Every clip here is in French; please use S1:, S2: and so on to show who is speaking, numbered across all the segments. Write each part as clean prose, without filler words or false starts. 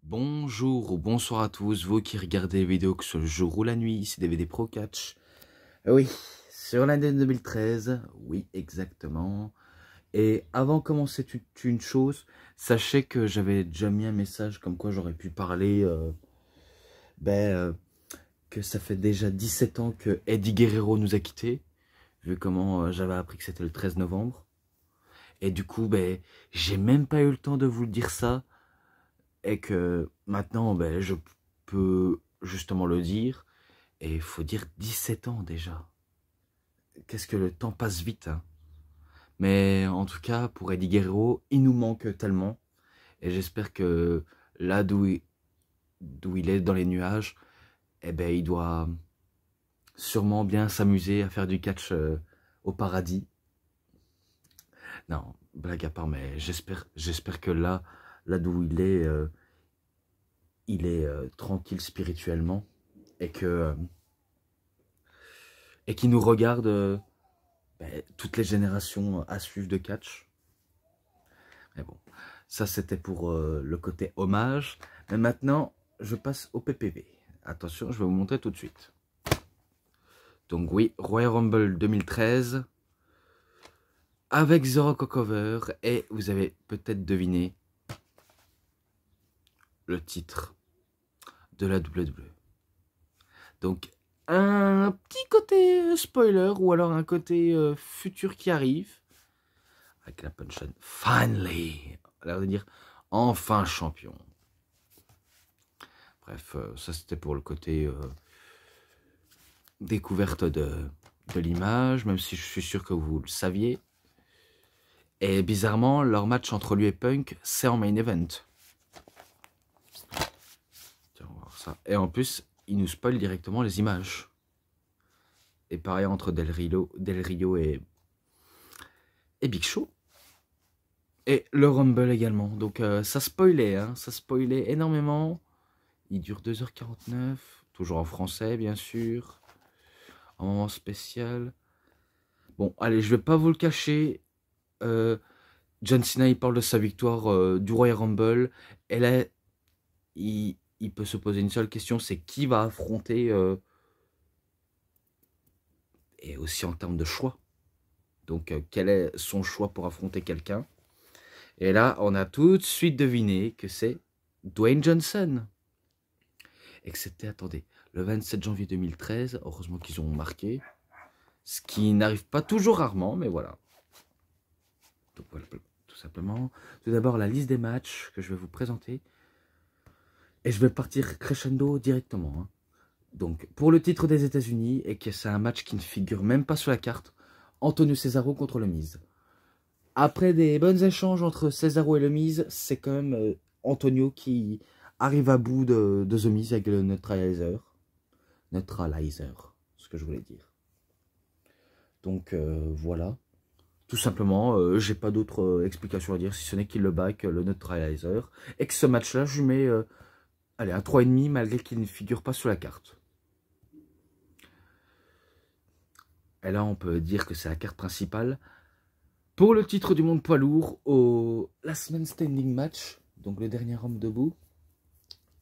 S1: Bonjour ou bonsoir à tous, vous qui regardez les vidéos que ce jour ou la nuit, c'est DVD Pro Catch. Oui, sur l'année 2013, oui exactement. Et avant de commencer une chose, sachez que j'avais déjà mis un message comme quoi j'aurais pu parler, que ça fait déjà 17 ans que Eddie Guerrero nous a quittés, vu comment j'avais appris que c'était le 13 novembre. Et du coup, j'ai même pas eu le temps de vous dire ça. Et que maintenant, je peux justement le dire. Et il faut dire 17 ans déjà. Qu'est-ce que le temps passe vite, hein. Mais en tout cas, pour Eddie Guerrero, il nous manque tellement. Et j'espère que là d'où il est dans les nuages, il doit sûrement bien s'amuser à faire du catch au paradis. Non, blague à part, mais j'espère que là d'où il est tranquille spirituellement. Et que et qui nous regarde toutes les générations à suivre de catch. Mais bon, ça c'était pour le côté hommage. Mais maintenant, je passe au PPV. Attention, je vais vous montrer tout de suite. Donc oui, Royal Rumble 2013 avec The Rock Cover, et vous avez peut-être deviné le titre de la WWE. Donc un petit côté spoiler ou alors un côté futur qui arrive avec la punchline finally, à l'air de dire enfin champion. Bref, ça c'était pour le côté découverte de l'image, même si je suis sûr que vous le saviez. Et bizarrement, leur match entre lui et Punk, c'est en main event. Tiens, on va voir ça. Et en plus, il nous spoil directement les images. Et pareil entre Del Rio et Big Show. Et le Rumble également. Donc ça spoilait, hein, ça spoilait énormément. Il dure 2h49, toujours en français bien sûr. Un moment spécial. Bon, allez, je vais pas vous le cacher. John Cena, il parle de sa victoire du Royal Rumble. Et là, il peut se poser une seule question, c'est qui va affronter, et aussi en termes de choix. Donc, quel est son choix pour affronter quelqu'un? Et là, on a tout de suite deviné que c'est Dwayne Johnson. Et que c'était, attendez, le 27 janvier 2013. Heureusement qu'ils ont marqué. Ce qui n'arrive pas toujours rarement, mais voilà. Donc voilà, tout simplement. Tout d'abord, la liste des matchs que je vais vous présenter. Et je vais partir crescendo directement. Hein. Donc, pour le titre des États-Unis, et que c'est un match qui ne figure même pas sur la carte, Antonio Cesaro contre le Miz. Après des bons échanges entre Cesaro et le Miz, c'est quand même Antonio qui arrive à bout de The Miz avec le neutralizer. Neutralizer, ce que je voulais dire. Donc, voilà. Tout simplement, j'ai pas d'autre explication à dire, si ce n'est qu'il le back, le neutralizer. Et que ce match-là, je lui mets allez, un 3,5 malgré qu'il ne figure pas sur la carte. Et là, on peut dire que c'est la carte principale. Pour le titre du monde poids lourd, au Last Man Standing match, donc le dernier homme debout,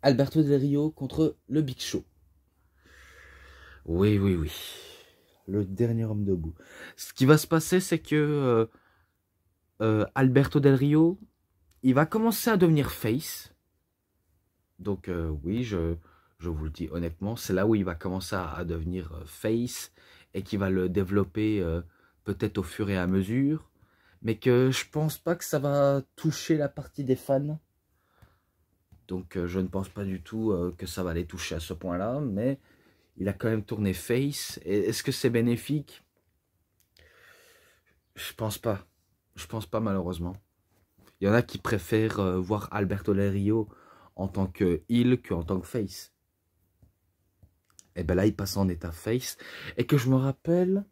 S1: Alberto Del Rio contre le Big Show. Oui, oui, oui. Le dernier homme debout. Ce qui va se passer, c'est que Alberto Del Rio, il va commencer à devenir face. Donc oui, je vous le dis honnêtement, c'est là où il va commencer à devenir face et qui va le développer peut-être au fur et à mesure. Mais que je pense pas que ça va toucher la partie des fans. Donc je ne pense pas du tout que ça va les toucher à ce point-là. Mais il a quand même tourné face. Est-ce que c'est bénéfique? Je pense pas. Je pense pas malheureusement. Il y en a qui préfèrent voir Alberto Del Rio en tant que heel qu'en tant que face. Et ben là, il passe en état face. Et que je me rappelle,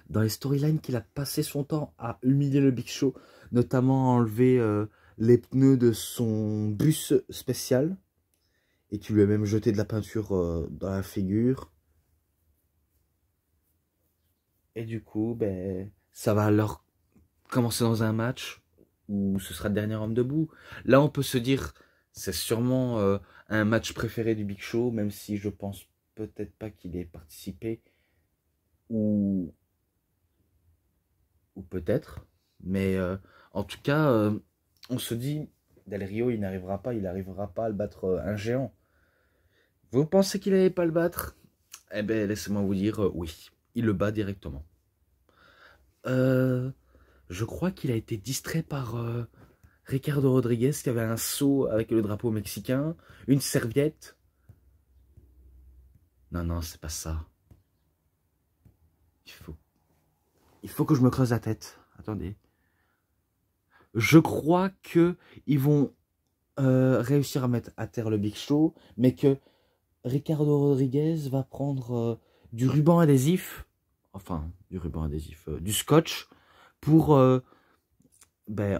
S1: dans les storylines qu'il a passé son temps à humilier le Big Show, notamment à enlever les pneus de son bus spécial, et qui lui a même jeté de la peinture dans la figure. Et du coup, ça va alors commencer dans un match où ce sera le dernier homme debout. Là, on peut se dire, C'est sûrement un match préféré du Big Show, même si je pense peut-être pas qu'il ait participé, ou, ou peut-être. Mais en tout cas, on se dit, Del Rio, il n'arrivera pas, à le battre un géant. Vous pensez qu'il n'allait pas le battre? Eh bien, laissez-moi vous dire, oui, il le bat directement. Je crois qu'il a été distrait par Ricardo Rodriguez qui avait un seau avec le drapeau mexicain, une serviette. Non, non, c'est pas ça. Il faut que je me creuse la tête. Attendez. Je crois que ils vont réussir à mettre à terre le Big Show, mais que Ricardo Rodriguez va prendre du ruban adhésif, enfin du ruban adhésif, du scotch, pour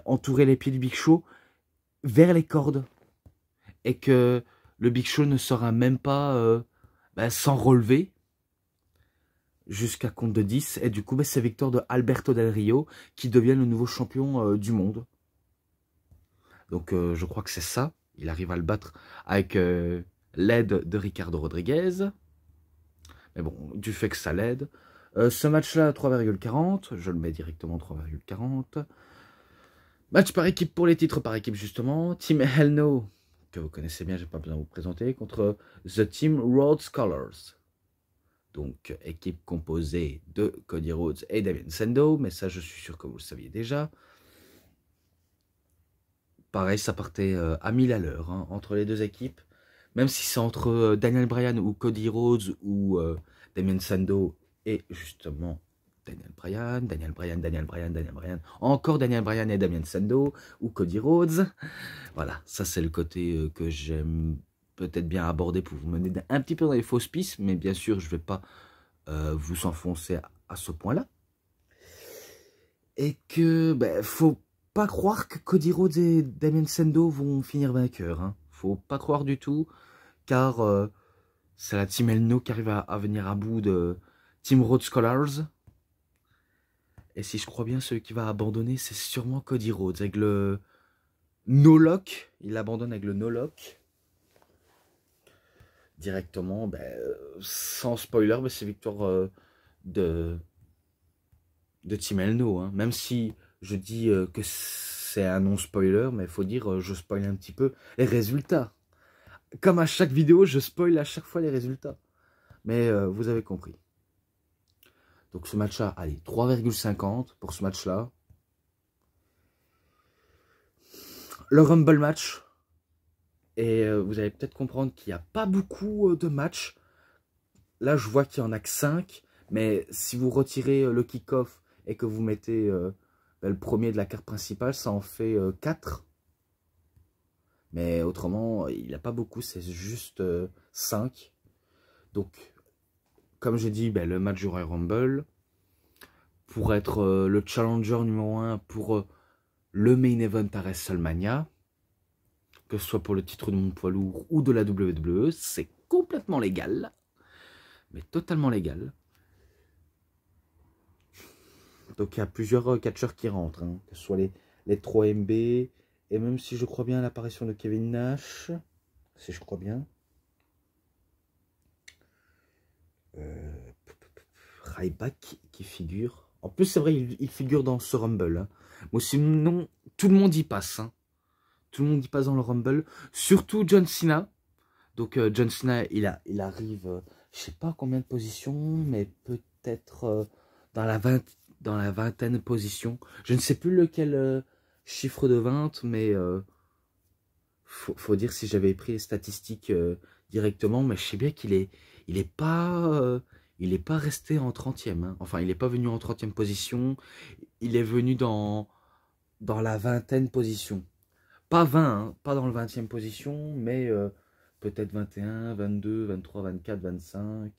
S1: entourer les pieds du Big Show vers les cordes. Et que le Big Show ne sera même pas sans relever jusqu'à compte de 10. Et du coup, c'est victoire de Alberto Del Rio qui devient le nouveau champion du monde. Donc je crois que c'est ça. Il arrive à le battre avec l'aide de Ricardo Rodriguez. Mais bon, du fait que ça l'aide. Ce match-là, 3,40. Je le mets directement 3,40. Match par équipe pour les titres par équipe, justement. Team Hell No, que vous connaissez bien, j'ai pas besoin de vous présenter, contre The Team Rhodes Scholars. Donc, équipe composée de Cody Rhodes et Damien Sandow, mais ça, je suis sûr que vous le saviez déjà. Pareil, ça partait à 1000 à l'heure entre les deux équipes. Même si c'est entre Daniel Bryan ou Cody Rhodes ou Damien Sandow et justement Daniel Bryan, encore Daniel Bryan et Damien Sandow ou Cody Rhodes. Voilà, ça c'est le côté que j'aime peut-être bien aborder pour vous mener un petit peu dans les fausses pistes, mais bien sûr je ne vais pas vous enfoncer à ce point-là. Et que, faut pas croire que Cody Rhodes et Damien Sandow vont finir vainqueurs. Hein. Faut pas croire du tout, car c'est la Team Elno qui arrive à venir à bout de Team Rhodes Scholars. Et si je crois bien, celui qui va abandonner, c'est sûrement Cody Rhodes. Avec le no-lock, il abandonne avec le no-lock. Directement, sans spoiler, c'est victoire de Team Elno. Hein. Même si je dis que c'est un non-spoiler, mais il faut dire, je spoil un petit peu les résultats. Comme à chaque vidéo, je spoil à chaque fois les résultats. Mais vous avez compris. Donc ce match-là, allez, 3,50 pour ce match-là. Le Rumble match. Et vous allez peut-être comprendre qu'il n'y a pas beaucoup de matchs. Là, je vois qu'il y en a que 5. Mais si vous retirez le kick-off et que vous mettez le premier de la carte principale, ça en fait 4. Mais autrement, il n'y a pas beaucoup, c'est juste 5. Donc, comme j'ai dit, le match du Royal Rumble, pour être le challenger numéro 1 pour le main event à WrestleMania, que ce soit pour le titre de mon poids lourd ou de la WWE, c'est complètement légal, mais totalement légal. Donc il y a plusieurs catcheurs qui rentrent, hein, que ce soit les 3MB, et même si je crois bien l'apparition de Kevin Nash, si je crois bien. Ryback qui figure. En plus, c'est vrai, il figure dans ce Rumble. Hein. Moi, sinon, tout le monde y passe. Hein. Tout le monde y passe dans le Rumble. Surtout John Cena. Donc, John Cena, il arrive, je sais pas combien de positions, mais peut-être dans la vingtaine de positions. Je ne sais plus lequel chiffre de 20, mais faut dire si j'avais pris les statistiques directement. Mais je sais bien qu'il est pas... il n'est pas resté en 30e. Hein. Enfin, il n'est pas venu en 30e position. Il est venu dans la vingtaine position. Pas 20, hein, pas dans le 20e position, mais peut-être 21, 22, 23, 24, 25,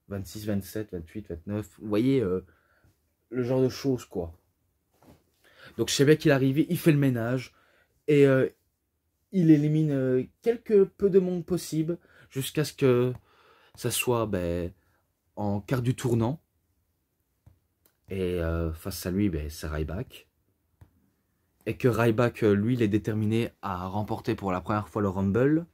S1: 26, 27, 28, 29. Vous voyez, le genre de choses, quoi. Donc, je sais bien qu'il est arrivé, il fait le ménage, et il élimine quelque peu de monde possible, jusqu'à ce que ça soit en quart du tournant. Et face à lui, c'est Ryback. et que Ryback, lui, il est déterminé à remporter pour la première fois le Rumble,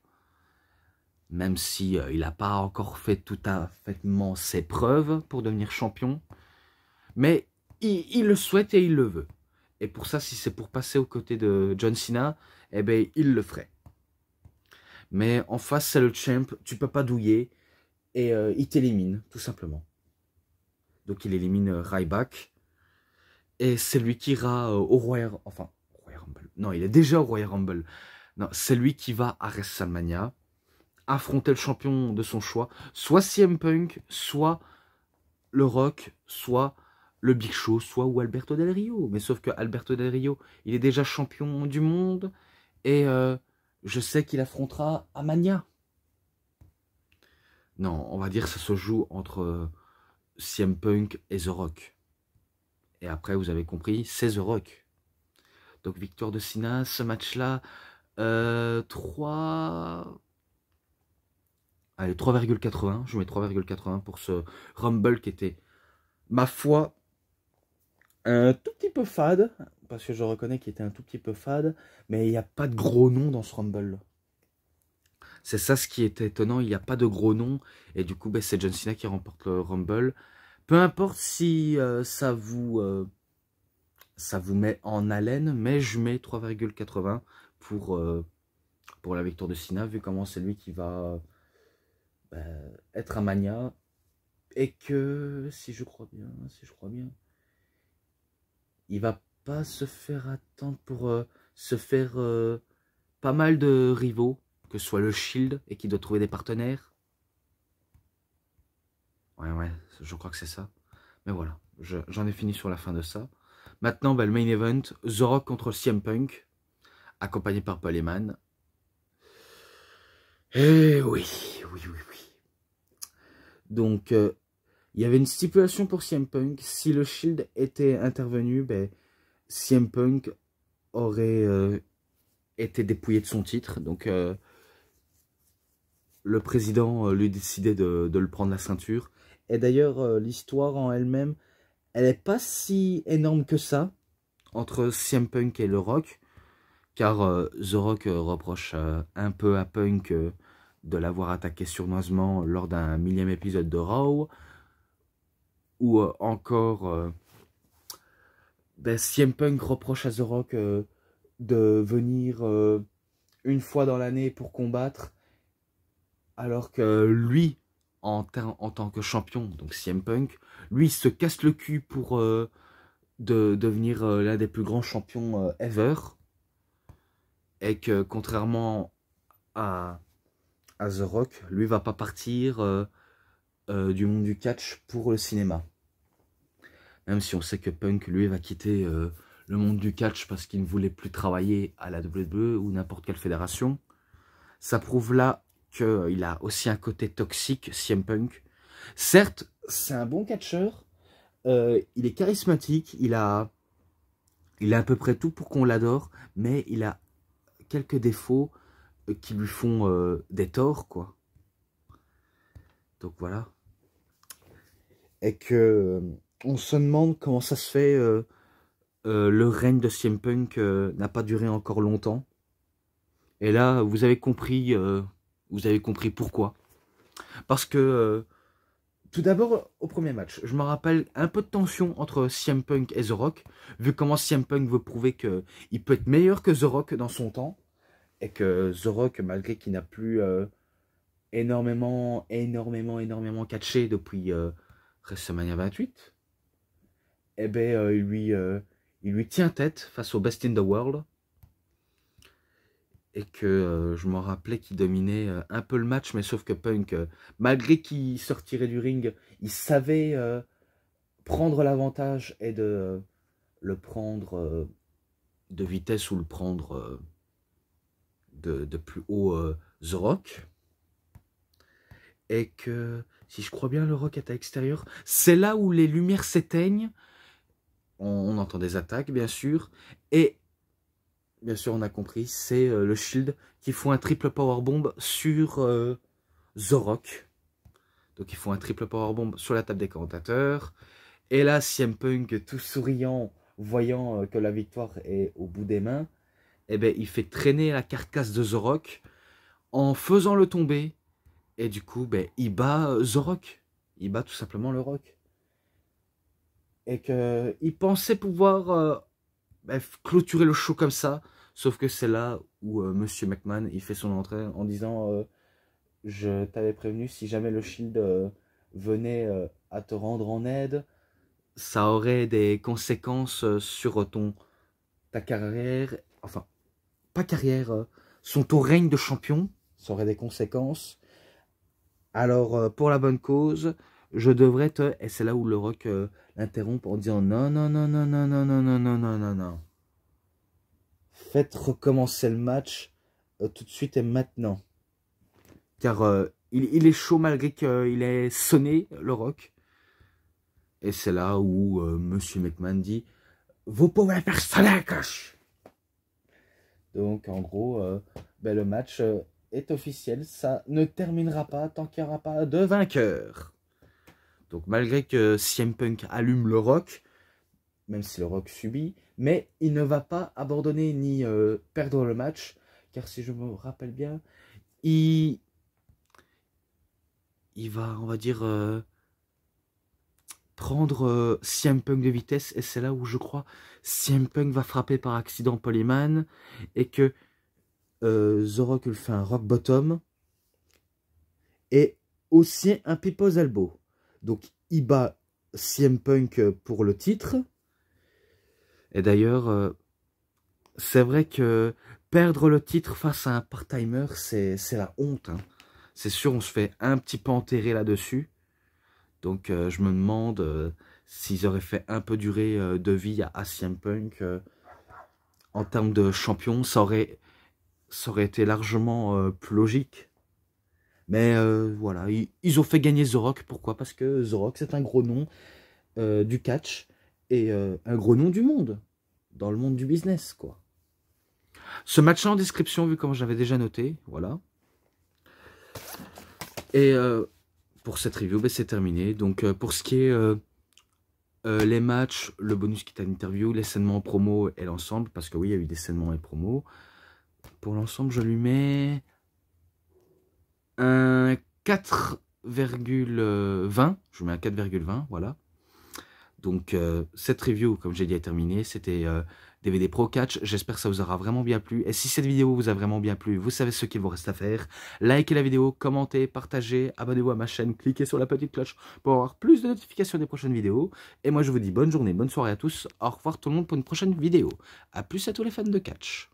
S1: même si il n'a pas encore fait tout à fait ses preuves pour devenir champion, mais il le souhaite et il le veut. Et pour ça, si c'est pour passer aux côtés de John Cena, eh ben, il le ferait. Mais en face, c'est le champ, tu peux pas douiller, et il t'élimine, tout simplement. Donc il élimine Ryback, et c'est lui qui ira au Royal... Enfin, Royal Rumble. Non, il est déjà au Royal Rumble. Non, c'est lui qui va à WrestleMania affronter le champion de son choix, soit CM Punk, soit le Rock, soit le Big Show, soit ou Alberto Del Rio. Mais sauf que Alberto Del Rio, il est déjà champion du monde, et je sais qu'il affrontera à Mania. Non, on va dire que ça se joue entre CM Punk et The Rock. Et après, vous avez compris, c'est The Rock. Donc victoire de Cena, ce match-là, 3... Allez, 3,80. Je mets 3,80 pour ce Rumble qui était, ma foi, un tout petit peu fade. Parce que je reconnais qu'il était un tout petit peu fade. Mais il n'y a pas de gros noms dans ce Rumble. C'est ça ce qui est étonnant. Il n'y a pas de gros noms. Et du coup, ben, c'est John Cena qui remporte le Rumble. Peu importe si ça vous met en haleine. Mais je mets 3,80 pour la victoire de Cena. Vu comment c'est lui qui va être à Mania. Et que, si je crois bien, il va pas se faire attendre pour se faire pas mal de rivaux, que ce soit le Shield et qu'il doit trouver des partenaires. Ouais, je crois que c'est ça. Mais voilà, j'en ai fini sur la fin de ça. Maintenant, le main event, The Rock contre CM Punk, accompagné par Paul Heyman. Et oui. Donc, il y avait une stipulation pour CM Punk. Si le Shield était intervenu, CM Punk aurait été dépouillé de son titre. Donc, le président lui décidait de le prendre la ceinture. Et d'ailleurs, l'histoire en elle-même, elle n'est pas si énorme que ça entre CM Punk et le Rock. Car The Rock reproche un peu à Punk de l'avoir attaqué sournoisement lors d'un 1000e épisode de Raw. Ou encore, CM Punk reproche à The Rock de venir une fois dans l'année pour combattre, alors que lui, en tant que champion, donc CM Punk, lui se casse le cul pour de devenir l'un des plus grands champions ever, et que contrairement à The Rock, lui va pas partir du monde du catch pour le cinéma. Même si on sait que Punk, lui, va quitter le monde du catch parce qu'il ne voulait plus travailler à la WWE ou n'importe quelle fédération. Ça prouve là qu'il a aussi un côté toxique, CM Punk. Certes, c'est un bon catcheur, il est charismatique, il a à peu près tout pour qu'on l'adore, mais il a quelques défauts qui lui font des torts, quoi. Donc voilà. Et que on se demande comment ça se fait, le règne de CM Punk n'a pas duré encore longtemps. Et là, vous avez compris pourquoi. Parce que, tout d'abord, au premier match, je me rappelle un peu de tension entre CM Punk et The Rock, vu comment CM Punk veut prouver qu'il peut être meilleur que The Rock dans son temps, et que The Rock, malgré qu'il n'a plus énormément catché depuis WrestleMania 28, eh ben, il lui tient tête face au Best in the World. Et que je me rappelais qu'il dominait un peu le match, mais sauf que Punk, malgré qu'il sortirait du ring, il savait prendre l'avantage et de le prendre de vitesse ou le prendre de plus haut The Rock. Et que, si je crois bien, le Rock est à l'extérieur. C'est là où les lumières s'éteignent. On entend des attaques, bien sûr. Et, bien sûr, on a compris, c'est le Shield qui font un triple powerbomb sur The Rock. Donc, ils font un triple powerbomb sur la table des commentateurs. Et là, CM Punk, tout souriant, voyant que la victoire est au bout des mains, eh ben, il fait traîner la carcasse de The Rock en faisant le tomber. Et du coup, ben, il bat The Rock. Il bat tout simplement le Rock. Et qu'il pensait pouvoir clôturer le show comme ça. Sauf que c'est là où Monsieur McMahon il fait son entrée en disant je t'avais prévenu, si jamais le Shield venait à te rendre en aide, ça aurait des conséquences sur ta carrière, enfin, pas carrière, sur ton règne de champion, ça aurait des conséquences. Alors, pour la bonne cause, je devrais te... Et c'est là où le Rock l'interrompt en disant non, non, non, non, non, non, non, non, non, non, non, non. Faites recommencer le match tout de suite et maintenant. Car il est chaud malgré qu'il ait sonné, le Rock. Et c'est là où Monsieur McMahon dit « Vous pouvez faire sonner, coche !» Donc, en gros, le match est officiel. Ça ne terminera pas tant qu'il n'y aura pas de vainqueur. Donc, malgré que CM Punk allume le Rock, même si le Rock subit, mais il ne va pas abandonner ni perdre le match. Car si je me rappelle bien, il va, on va dire, prendre CM Punk de vitesse. Et c'est là où je crois CM Punk va frapper par accident Paul Heyman. Et que The Rock lui fait un rock bottom. Et aussi un People's Elbow. Donc il bat CM Punk pour le titre. Et d'ailleurs, c'est vrai que perdre le titre face à un part-timer, c'est la honte. Hein. C'est sûr, on se fait un petit peu enterrer là-dessus. Donc je me demande s'ils auraient fait un peu durer de vie à CM Punk. En termes de champion, ça aurait été largement plus logique. Mais voilà, ils ont fait gagner The Rock. Pourquoi? Parce que The Rock, c'est un gros nom du catch et un gros nom du monde, dans le monde du business, quoi. Ce match en description, vu comme j'avais déjà noté, voilà. Et pour cette review, c'est terminé. Donc pour ce qui est les matchs, le bonus qui est à l'interview, les scènements en promo et l'ensemble, parce que oui, il y a eu des scènements et promos. Pour l'ensemble, je lui mets un 4,20. Je mets un 4,20, voilà. Donc, cette review, comme j'ai dit, est terminée. C'était DVD Pro Catch. J'espère que ça vous aura vraiment bien plu. Et si cette vidéo vous a vraiment bien plu, vous savez ce qu'il vous reste à faire. Likez la vidéo, commentez, partagez, abonnez-vous à ma chaîne, cliquez sur la petite cloche pour avoir plus de notifications des prochaines vidéos. Et moi, je vous dis bonne journée, bonne soirée à tous. Au revoir tout le monde pour une prochaine vidéo. A plus à tous les fans de catch.